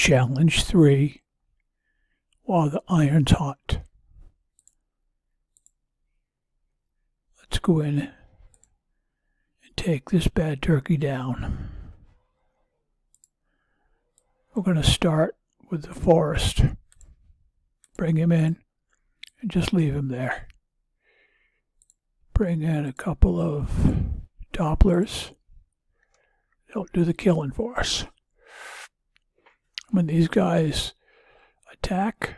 challenge 3 while the iron's hot. Let's go in and take this bad turkey down. We're going to start with the forest. Bring him in and just leave him there. Bring in a couple of Dopplers. They'll do the killing for us. When these guys attack,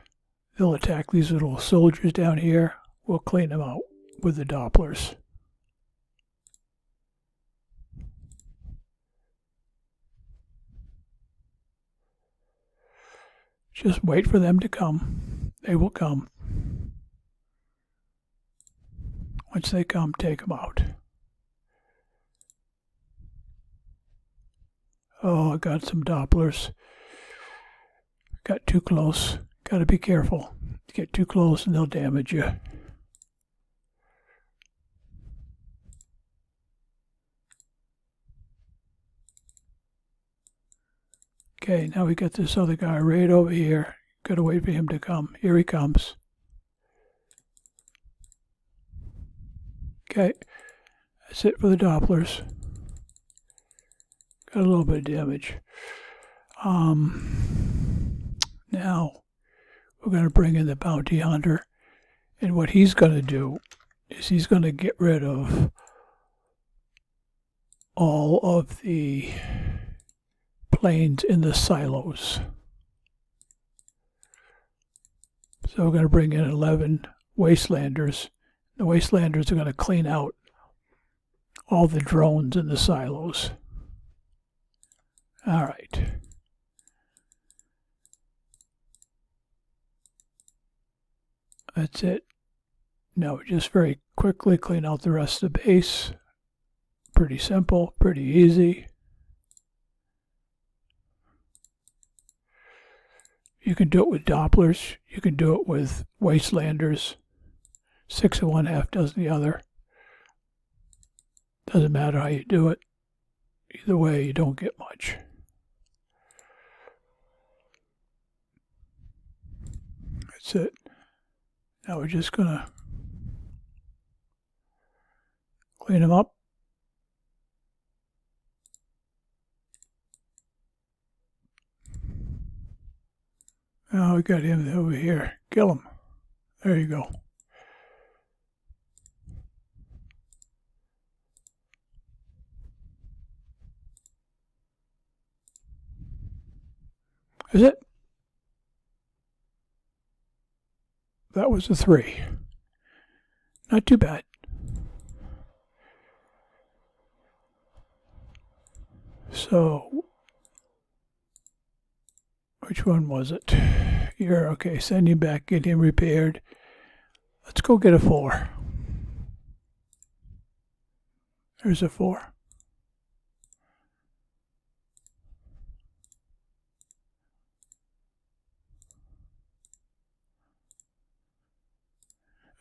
they'll attack these little soldiers down here. We'll clean them out with the Dopplers. Just wait for them to come. They will come. Once they come, take them out. Oh, I got some Dopplers. Got too close. Got to be careful. Get too close and they'll damage you. Okay, now we got this other guy right over here. Got to wait for him to come. Here he comes. Okay, that's it for the Dopplers. Got a little bit of damage. Now we're going to bring in the bounty hunter, and what he's going to do is he's going to get rid of all of the planes in the silos. So we're going to bring in 11 Wastelanders. The Wastelanders are going to clean out all the drones in the silos. All right. That's it. Now just very quickly clean out the rest of the base. Pretty simple, pretty easy. You can do it with Dopplers. You can do it with Wastelanders. 6 of one, half dozen the other. Doesn't matter how you do it. Either way, you don't get much. That's it. Now we're just going to clean them up. Oh, we got him over here. Kill him. There you go. Is it? That was a 3. Not too bad. So, which one was it? You're okay. Send him back. Get him repaired. Let's go get a 4. There's a 4.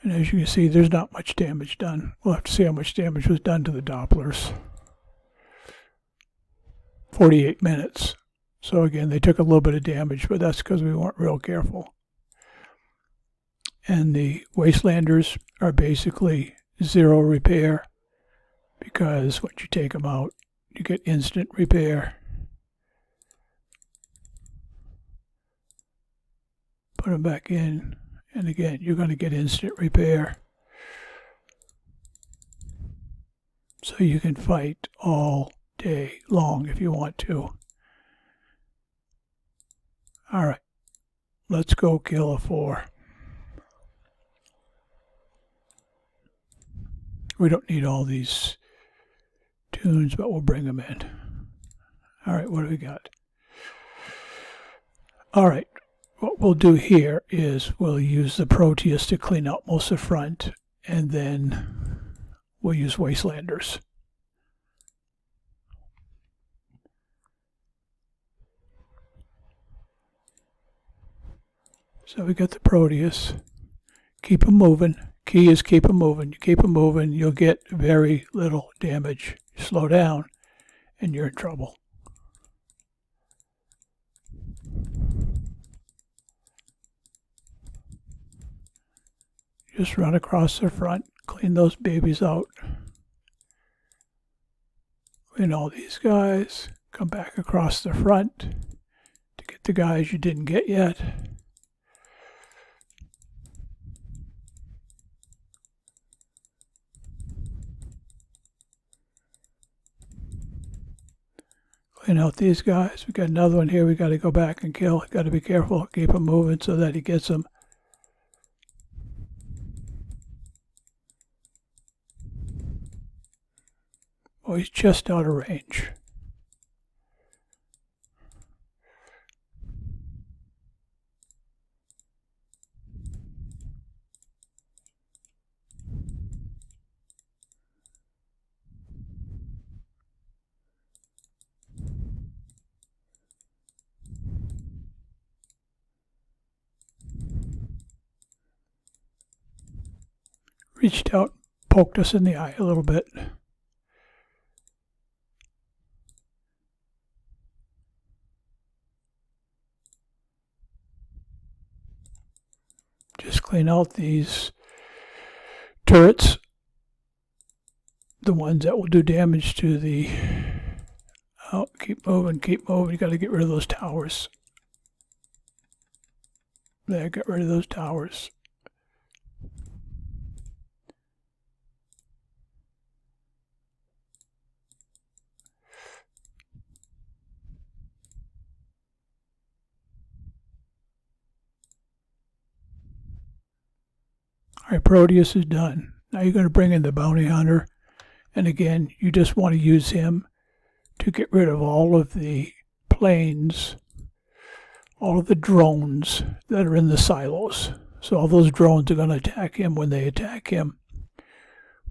And as you can see, there's not much damage done. We'll have to see how much damage was done to the Dopplers. 48 minutes. So again, they took a little bit of damage, but that's because we weren't real careful. And the Wastelanders are basically 0 repair, because once you take them out, you get instant repair. Put them back in. And again, you're going to get instant repair. So you can fight all day long if you want to. All right, let's go kill a 4. We don't need all these tunes, but we'll bring them in. All right, what do we got? All right. What we'll do here is we'll use the Proteus to clean out most of the front, and then we'll use Wastelanders. So we got the Proteus. Keep them moving. Key is keep them moving. You keep them moving, you'll get very little damage. You slow down, and you're in trouble. Just run across the front, clean those babies out. Clean all these guys, come back across the front to get the guys you didn't get yet. Clean out these guys. We got another one here we got to go back and kill. Got to be careful, keep him moving so that he gets them. Oh, he's just out of range. Reached out, poked us in the eye a little bit. Just clean out these turrets, the ones that will do damage to the... Oh, keep moving, keep moving. You got to get rid of those towers. There, get rid of those towers. All right, Proteus is done. Now you're going to bring in the bounty hunter. And again, you just want to use him to get rid of all of the planes, all of the drones that are in the silos. So all those drones are going to attack him. When they attack him,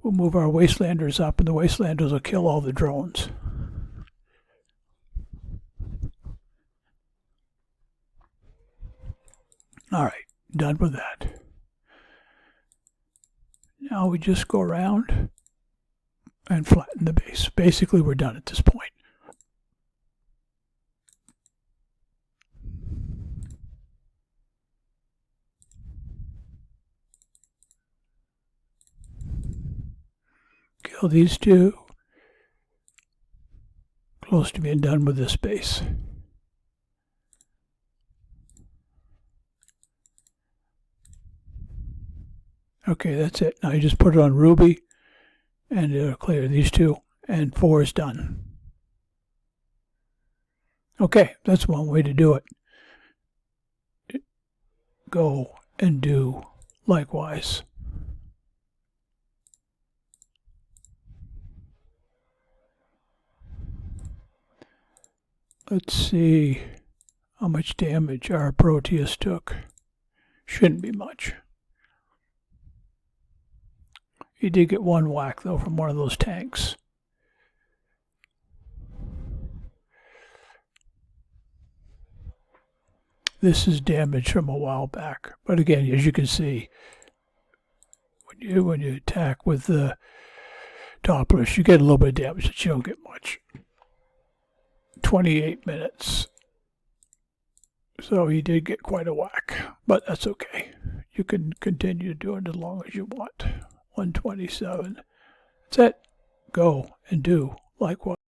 we'll move our Wastelanders up, and the Wastelanders will kill all the drones. All right, done with that. Now we just go around and flatten the base. Basically, we're done at this point. Kill these two. Close to being done with this base. Okay, that's it. Now you just put it on Ruby, and it'll clear these two, and 4 is done. Okay, that's one way to do it. Go and do likewise. Let's see how much damage our Proteus took. Shouldn't be much. He did get one whack, though, from one of those tanks. This is damage from a while back. But again, as you can see, when you attack with the Dopplers, you get a little bit of damage, but you don't get much. 28 minutes. So he did get quite a whack, but that's okay. You can continue doing it as long as you want. 127. That's it. Go and do likewise.